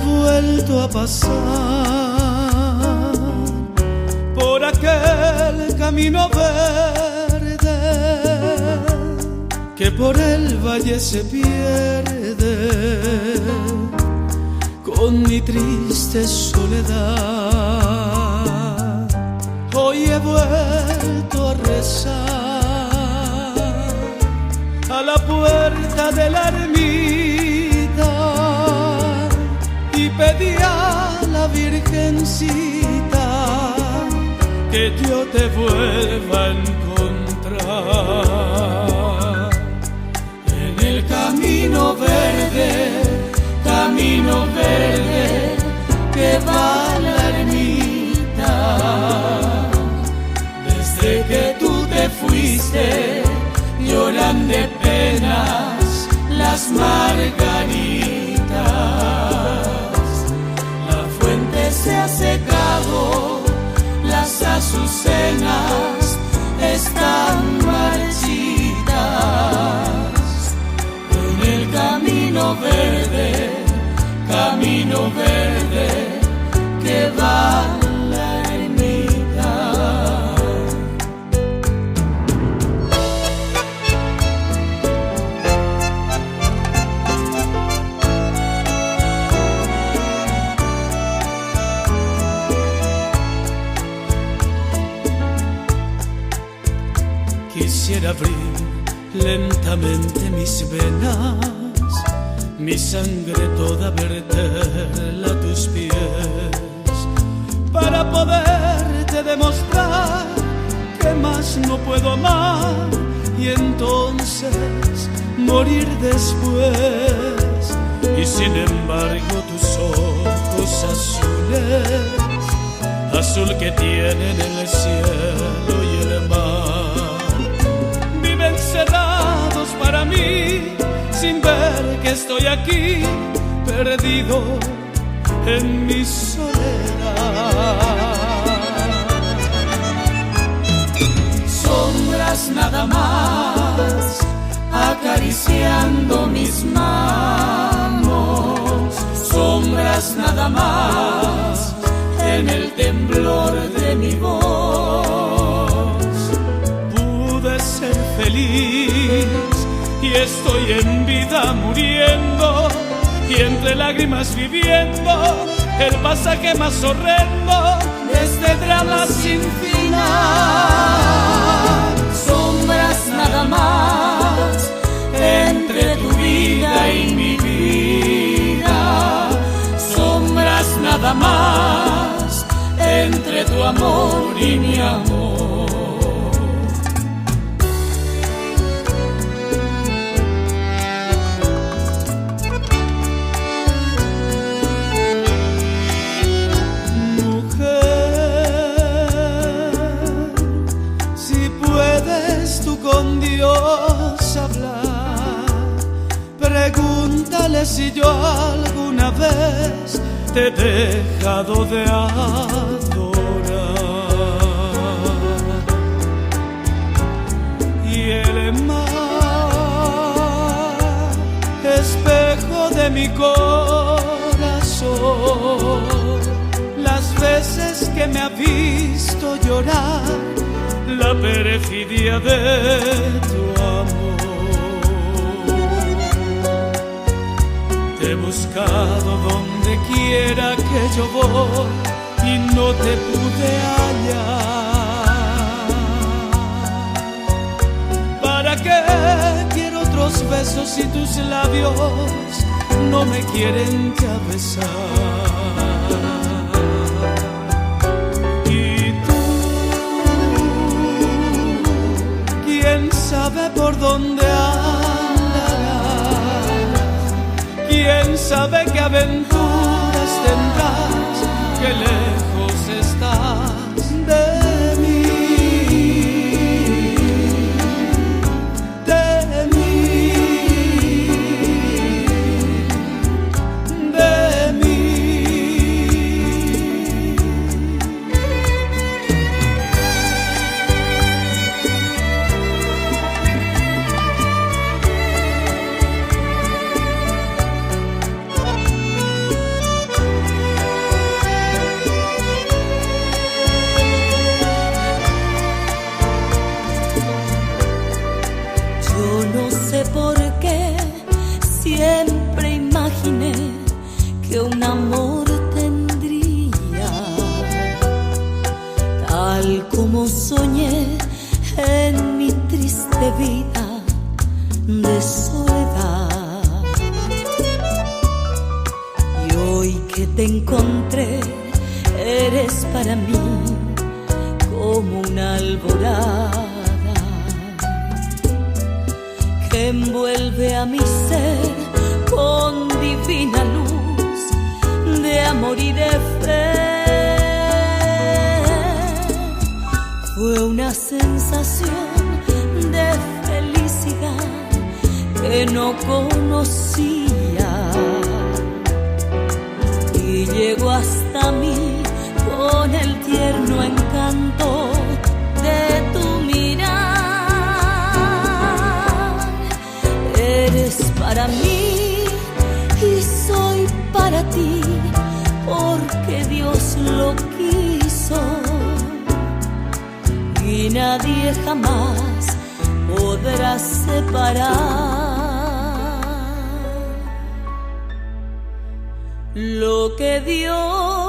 vuelto a pasar por aquel camino verde que por el valle se pierde con mi triste soledad. Hoy he vuelto a rezar a la puerta de la ermita y pedí a la Virgencita que yo te vuelva a encontrar. En el camino verde que va a la ermita, desde que tú te fuiste lloran de penas las margaritas. La fuente se ha secado, las azucenas están marchitas. En el camino verde que va a la ermita. Quisiera abrir lentamente mis venas, mi sangre toda verterla a tus pies, para poderte demostrar que más no puedo amar y entonces morir después. Y sin embargo tus ojos azules, azul que tienen el cielo y el mar, viven cerrados para mí sin ver que estoy aquí perdido en mi soledad. Sombras nada más acariciando mis manos, sombras nada más en el temblor de mi voz. Pude ser feliz y estoy en vida muriendo y entre lágrimas viviendo el pasaje más horrendo de este drama sin final. Sombras nada más entre tu vida y mi vida, sombras nada más entre tu amor y mi amor. Con Dios hablar, pregúntale si yo alguna vez te he dejado de adorar. Y el mar, espejo de mi corazón, las veces que me ha visto llorar, la perfidia de tu amor. Te he buscado donde quiera que yo voy y no te pude hallar. ¿Para qué quiero otros besos si tus labios no me quieren ya besar? ¿Quién sabe por dónde andarás? ¿Quién sabe qué aventuras tendrás? Qué lejos estás de mí, de mí, de mí. como soñé en mi triste vida de soledad. Y hoy que te encontré, eres para mí como una alborada que envuelve a mi ser con divina luz de amor y de fe. Fue una sensación de felicidad que no conocía y llegó hasta mí con el tierno encanto de tu mirar. Eres para mí y soy para ti, porque Dios lo quiso y nadie jamás podrá separar lo que Dios